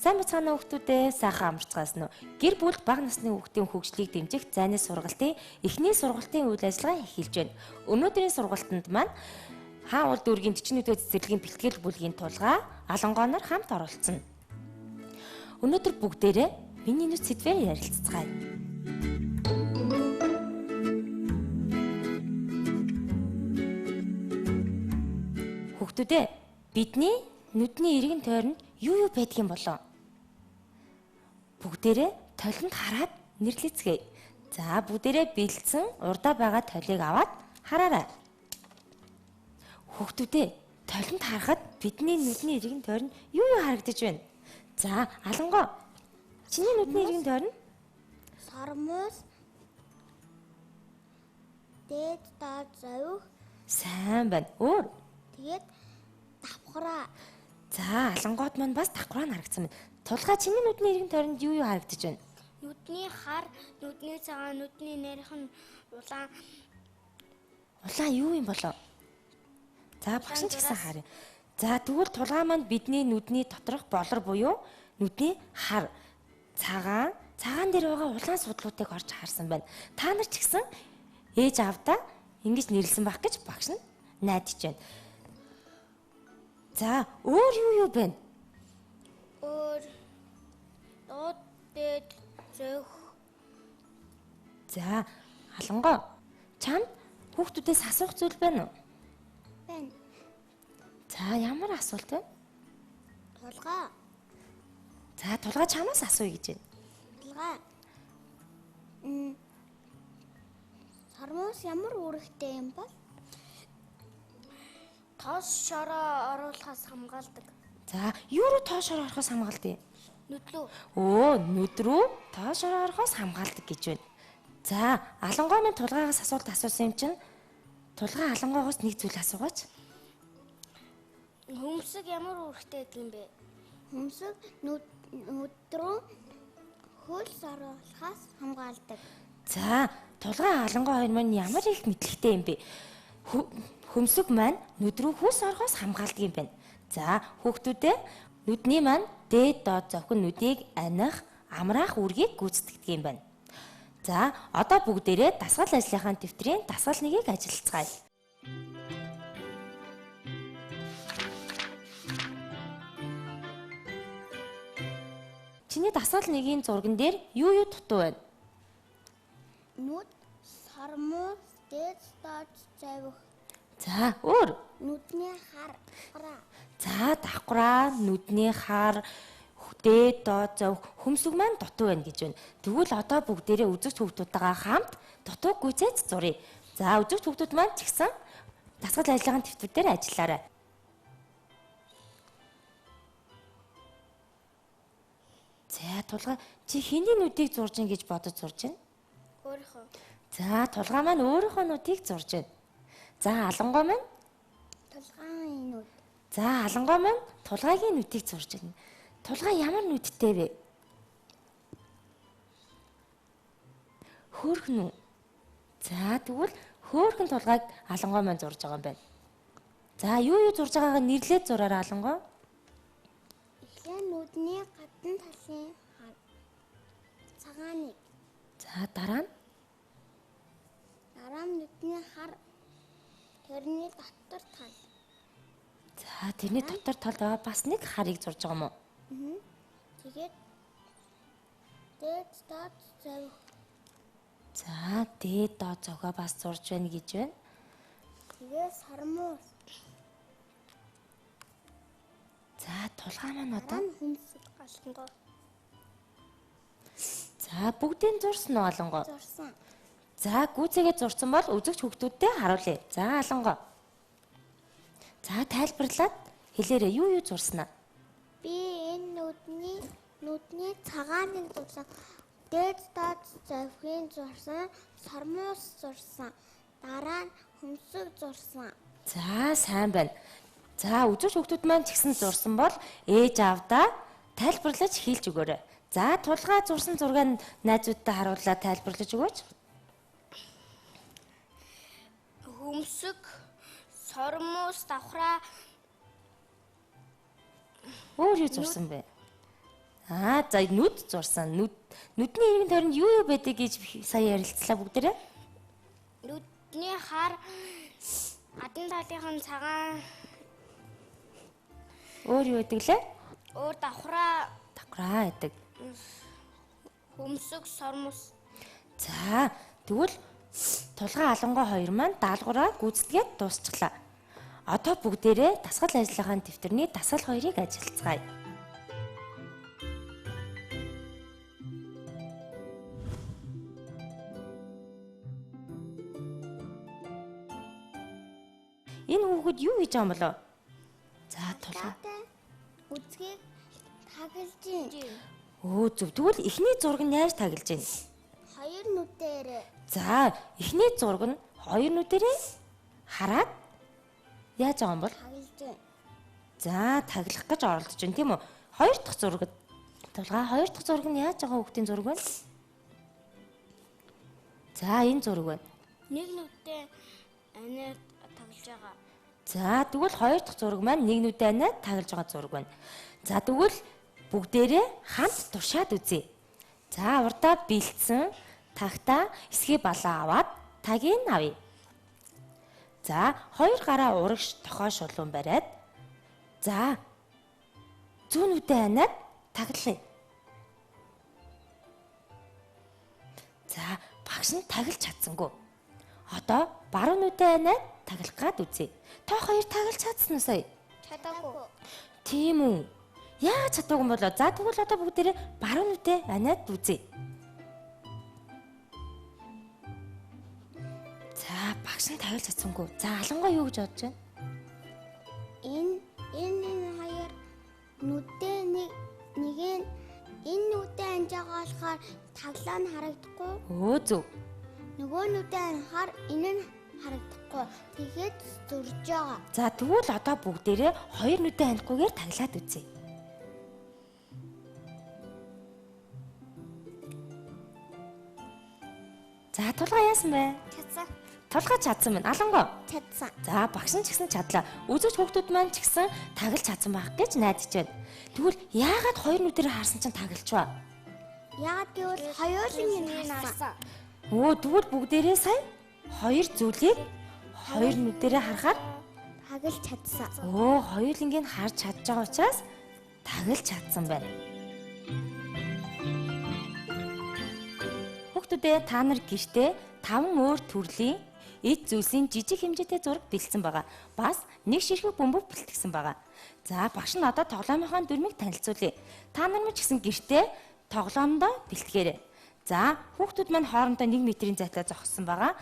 Сайн бацгаана хүүхдүүдээ, сайхан амарцгаас нь гэр бүл бага насны хүүхдийн хөгжлийг дэмжих зайны сургалтын эхний сургалтын үйл ажиллагаа эхэлж байна. Өнөөдрийн сургалтанд маань хаан улд дүүргийн 41-р цэцэрлэгийн бэлтгэл бүлгийн тулгаа Алангой нар хамт оролцсон. Өнөөдөр бүгдээрээ миний нүц сэдвээр ярилццгаая. Хүүхдүүдээ, бидний нүдний эргэн тойронд юу байдаг юм болов? Бүгдээрээ толинд хараад нэрлэцгээе. За, бүгдээрээ бэлдсэн урдаа байгаа толийг аваад хараарай. Хүүхдүүдээ, толинд харахад бидний нүдний эргэн тойронд юу харагдаж байна? За, Алангой. Чиний нүдний эргэн тойронд сармус дээд доод завь. Сайн байна. Өөр. Тэгээд давхраа. За, Алангойд маань бас давхраа харагдсан байна. Тулгаа чиний нүдний эргэн тойронд юу харагдаж байна? Нүдний хар, нүдний цагаан, нүдний нэрх нь улаан. Улаан юу юм болов? За, багш нь ч гэсэн харъя. За, тэгвэл тулгаа маань бидний нүдний доторх болор буюу нүдний хар, цагаан дээр байгаа улаан судлуудыг орж харсан байна. Та нар ч гэсэн ээж аавдаа ингэж нэрлсэн байх гэж багш нь найдаж байна. За, өөр юу байна? Өөр доод дээд зөвх. За, Алангой. Чамд хүүхдүүдээс асуух зүйл байна уу? Байна. За, ямар асуулт вэ? Тулгаа. За, тулгаа чамаас асууя гэж байна. Тулгаа. Сармус ямар үүрэгтэй юм бол? Тос шороо оруулахаас хамгаалдаг. За, юу руу тоошоор орохоос хамгаалдаг? Нүдлүү. Оо, нүд рүү тоошоор орохоос хамгаалдаг гэж байна. За, Алангой минь тулгаагаас асуулт асуусан юм чинь тулгаа Алангойгоос нэг зүйл асуугаач. Хөмсөг ямар үүрэгтэй гэдэг юм бэ? Хөмсөг нүд рүү хөлс оруулахаас хамгаалдаг. За, тулгаа Алангой хоёр маань ямар их мэдлэгтэй юм бэ? Хөмсөг маань нүд рүү хөлс орохоос хамгаалдаг юм байна. За, хүүхдүүдээ нүдний маань дээд доод зөвхөн нүдийг аних, амраах үүргийг гүйцэтгэдэг юм байна. За, одоо бүгдээрээ дасгал ажлынхаа дэвтрийн дасгал нэгийг ажиллацгаая. Чиний дасгал нэгийн зурган дээр юу дутуу байна? Нүд, сармус, дээд доод завь. За, өөр. Нүдний хар. За, давхраа, нүдний хар, дээд доод зөв хөмсөг маань дутуу байна гэж байна. Тэгвэл одоо бүгдээрээ үзэгч хүүхдүүдтэйгээ хамт дутууг гүйцээж зуръя. За, үзэгч хүүхдүүд маань ч гэсэн дасгал ажиллагааны дэвтэр дээр ажиллаарай. За, тулгаа чи хэний нүдийг зурж ин гэж бодож зурж байна? Өөрийнхөө. За, тулгаа маань өөрийнхөө нүдийг зурж байна. За, Алангой маань Тулгааны нүд. За, Алангой маань тулгаагийн нүдийг зурж байна. Тулгаа ямар нүдтэй вэ? Хөөрхөн үү? За, тэгвэл хөөрхөн тулгааг Алангой маань зурж байгаа юм байна. За, юу зурж байгаагаа нэрлээд зураарай Алангой. Эхлээд нүдний гадна талын цагааныг. За, дараа нь нүдний хар. Тэрний дотор тал. За, тэрний дотор талд байгаа бас нэг харыг зурж байгаа юм уу? Тэгээд дээд доод завь. За, дээд доод зогоо бас зурж байна гэж байна. Тэгээд сармус. За, тулгаа маань одоо. Хөмсөг галангой. За, бүгдийг зурсан уу Алангой? Зурсан. За, гүйцээгээ зурсан бол үзэгч хүүхдүүдтэй харуулъя. За, Алангой. За, тайлбарлаад хэлээрэй юу зурснаа? Би энэ нүдний цагааныг зурсан. Дээд доод завхын зурсан. Сармус зурсан. Дараа нь хөмсөг зурсан. За, сайн байна. За, үзэгч хүүхдүүд маань ч гэсэн зурсан бол ээж аавдаа тайлбарлаж хэлж өгөөрэй. За, тулгаа зурсан зургийг найзуудтай харуулаад тайлбарлаж өгөөч. Хөмсөг, сармус, давхраа. Өөр юу зурсан бэ? За нүд зурсан. Нүдний иргэн тойронд юу байдаг гэж сая ярилцлаа бүгдээрээ. Нүдний хар гадна талынхан цагаан Өөр юу байдаг лээ? өөр давхраа Байдаг. хөмсөг сормос. За тэгвэл тулгай алангой хоёр маань даалгавраа гүйцэтгээд дуусчихлаа. Одоо бүгдээрээ дасгал ажиллагааны дэвтэрний дасгал хоёрыг ажиллацгаая. Энэ хүүхэд юу хийж байгаа юм болоо? За тулгай. Үзгийг таглаж байна. Зөв. Тэгвэл эхний зураг нь яаж таглаж байна? Хоёр нүдээр За эхний зураг нь хоёр нүдэрээ хараад яаж байгаа юм бол? таглаж байна. За таглах гэж оролдож байна тийм үү? Хоёр дахь зураг тулгай хоёр дахь зураг нь яаж байгаа хүүхдийн зураг вэ? За энэ зураг байна. Нэг нүдтэй анаа таглаж байгаа. За тэгвэл хоёр дахь зураг маань нэг нүдэ анаа таглаж байгаа зураг байна. За тэгвэл бүгдээрээ хамт туршаад үзье. За урдаа бэлдсэн тагтаа эсгээ балаа аваад тагийг авъя. За хоёр гараа урагш тохоо шулуун бариад за зүүн нүдэ анаад таглая. За багш нь таглаж чадсангүй. Одоо баруун нүдэ анаад таглах гад үзье. Та хоёр таглаж чадсан уу сая? Чадаагүй. Тийм үү. Яаж чадаагүй юм болоо? За тэгвэл одоо бүгдээрээ баруун нүдэ анаад үзье. За багш нь таглаж чадсангүй. За алангой юу гэж бодож байна? Энэ хоёр нүдтэй нэг нь энэ нүдтэй анж байгаа болохоор таглаа нь харагдахгүй. Зөв. Нөгөө нүдтэй анхаар энэ нь харагдахгүй. Тэгээд зурж байгаа. За тэгвэл одоо бүгдээрээ хоёр нүдэ анихгүйгээр таглаад үзье. За тулгай яасан бэ? Чадсан. Тулгай чадсан байна. Алангой. Чадсан. За багш нь ч гэсэн чадлаа. Үзэж хүүхдүүд маань ч гэсэн таглаж чадсан байх гэж найдаж байна. Тэгвэл яагаад хоёр нүдээр харсан чинь таглачваа? Яагаад гэвэл хоёулын нь харсан. Тэгвэл бүгдээрээ сая хоёр зүйлийг хоёр нүдээрээ харахаар Таглаж чадсан. хоёулынгийн харж чадж байгаа учраас таглаж чадсан байна. Хүүхдүүдээ та нар гэртээ 5 өөр төрлийн эд зүйлсийн жижиг хэмжээтэй зураг бэлдсэн байгаа. Бас нэг ширхэг бөмбөг бэлтгэсэн байгаа. За багш нь одоо тоглоомынхаа дүрмийг танилцуулъя. Та нар ч гэсэн гэртээ тоглоомдоо бэлтгээрэй. За хүүхдүүд маань хоорондоо 1 метрийн зайтай зогссон байгаа.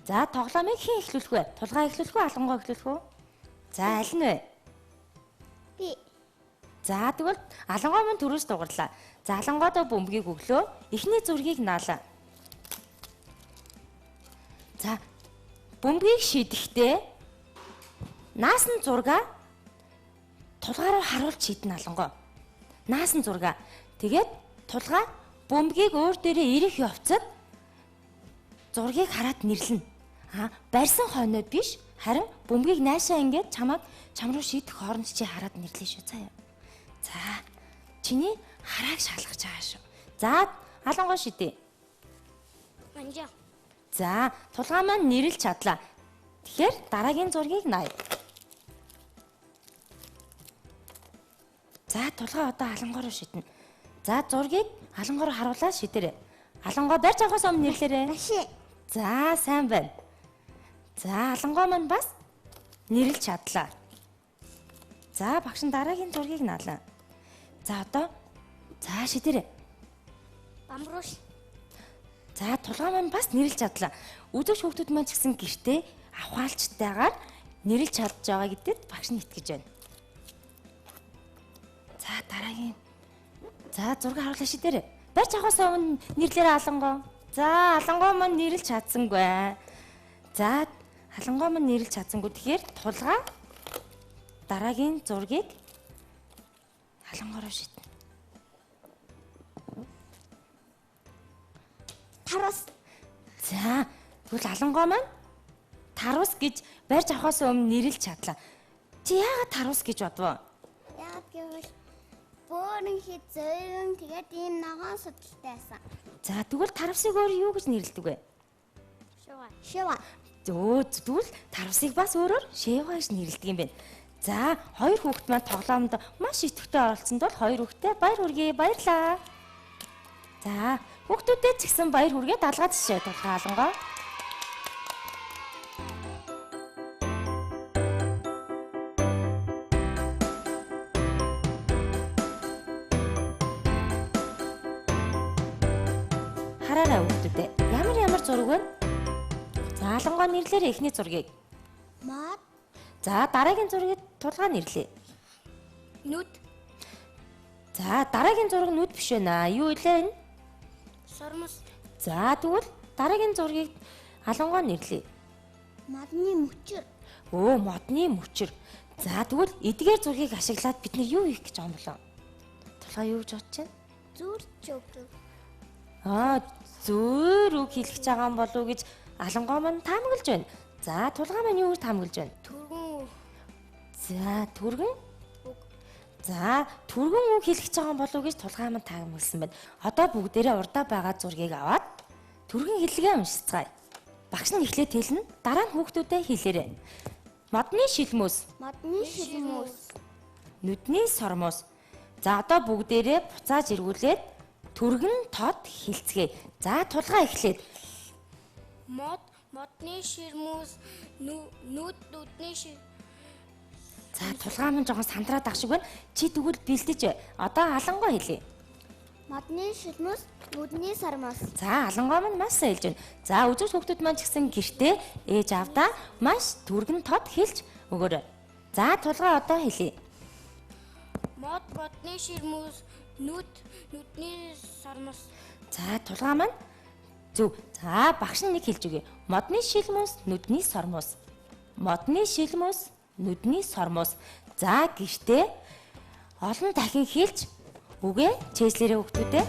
За тоглоомыг хэн эхлүүлэх вэ? Тулгай эхлүүлэх үү, алангой эхлүүлэх үү? За аль нь вэ? Би. За тэгвэл алангой маань төрөөс дугарлаа. За алангойдоо бөмбөгийг өглөө. Эхний зургийг наалаа. За бөмбөгийг шидэхдээ наасан зургаа тулгай руу харуулж шидэн алангой. Наасан зургаа. Тэгээд тулгай бөмбөгийг өөр дээрээ ирэх явцад зургийг хараад нэрлэнэ. Барьсан хойноо биш, харин бөмбөгийг наашаа ингээд чам руу шийдэх хооронд чи хараад нэрлээ шүү заяа. За чиний харааг шалгаж байгаа шүү. За алангой шидэ. Манжаа. За тулгай маань нэрлж чадлаа. Тэгэхээр дараагийн зургийг наая. За тулгай одоо алангой руу шиднэ. За зургийг алангой руу харуулаад шидэрэй. Алангой барьж авахаас өмнө нэрлээрэй. Машин. За сайн байна. За алангой маань бас нэрлж чадлаа. За багш нь дараагийн зургийг наалаа. За одоо за шидэрэй. Бамбрууш. За тулгай маань бас нэрлж чадлаа. Үзэгч хүүхдүүд маань ч гэсэн гэртээ авахаалчтайгаар нэрлж чадж байгаа гэдэгт багш нь итгэж байна. За дараагийн. За зураг харуулаа шидэрэй. Барьж авахаас өмнө нэрлээрээ алангой. За алангой маань нэрлж чадсангүй. За алангой маань нэрлж чадсангүй. Тэгэхээр тулгай дараагийн зургийг алангой руу шиднэ. Тарус. За тэгвэл алангой маань тарус гэж барьж авахаас өмнө нэрлж чадлаа. Чи яагаад тарус гэж бодвоо? Яагаад гэвэл бөөрн хизэн тэгээд ийм ногоон судалтай байсан. За тэгвэл таравсыг өөр юу гэж нэрлэдэг вэ? Шива. Тэгвэл таравсыг бас өөрөөр шева гэж нэрлэдэг юм байна. За хоёр хүүхэд маань тоглоомд маш идэвхтэй оролцсонд бол хоёр хүүхдээ баяр хүргэе. Баярлаа. За хүүхдүүдэд ч гэсэн баяр хүргээ даалгаад шишээ тулгаа алангоо. Хараарай хүүхдүүдээ. Ямар зураг вэ? За алангоо нэрлээрэй эхний зургийг. Мод. За дараагийн зургийг тулгаа нэрлэе. Нүд. За дараагийн зураг нүд биш байна. Юу илээ энэ? Сормос. За тэгвэл дараагийн зургийг алангоо нэрлэе. Модны мөчөр. Модны мөчөр. За тэгвэл эдгээр зургийг ашиглаад бид нар юу хийх гэж байгаа юм болоо? Тулгаа юу гэж бодож байна? Зүрч өгдөг. Зөөр үг хэлэх гэж байгаа юм болов уу гэж алангоо маань таамаглаж байна. За тулгаа маань юу гэж таамаглаж байна? Түргэн. За түргэн. За түргэн үг хэлэх гэж байгаа юм болов уу гэж тулгаа маань таамагласан байна. Одоо бүгдээрээ урдаа байгаа зургийг аваад түргэн хэллэгээ уншицгаая. Багш нь эхлээд хэлнэ. Дараа нь хүүхдүүдэд хэлээрэй. Модны шилмөс. Модны шилмөс. Нүдний сормоос. За одоо бүгдээрээ буцааж эргүүлээд түргэн тод хэлцгээе. За тулгаа эхлээд. Модны ширмөс. Нүдний шир. За тулгаа маань жоохон сандраад ах шиг байна. Чи тэгвэл бэлдэж одоо алангоо хэлье. Модны шилмөс. Нүдний сормоос. За алангоо маань маш сайн хэлж байна. За үзэгч хүүхдүүд маань ч гэсэн гэртээ ээж авдаа маш түргэн тод хэлж өгөөрэй. За тулгаа одоо хэлье. Модны ширмөс. Нүдний сормоос. За тулгаа маань зөв. За багш нь нэг хэлж өгье. Модны шилмөс, нүдний сормоос. Модны шилмөс, нүдний сормоос. За гэртээ олон дахин хэлж үгээ чэйслэрээ хүүхдүүдээ.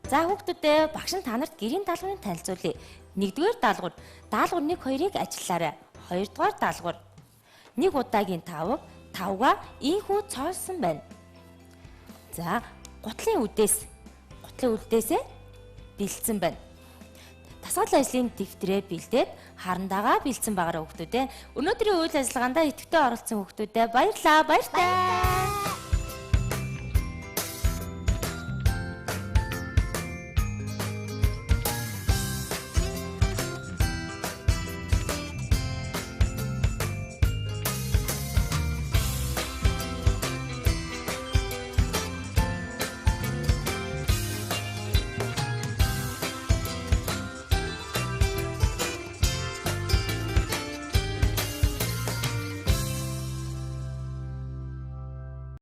За хүүхдүүдээ багш нь та нарт гэрийн даалгаврыг танилцуулъя. 1-р даалгавар. Даалгавар 1-2-ыг ажиллаарай. 2-р даалгавар. 1 удаагийн 5, 5-гаа ийхүү цоолсон байна. За гутлын үдээсээ бэлдсэн байна. Дасгал ажлын дэвтрээ бэлдээд харандаага бэлдсэн байгаараа хүүхдүүдээ. Өнөөдрийн үйл ажиллагаанд идэвхтэй оролцсон хүүхдүүдээ баярлалаа.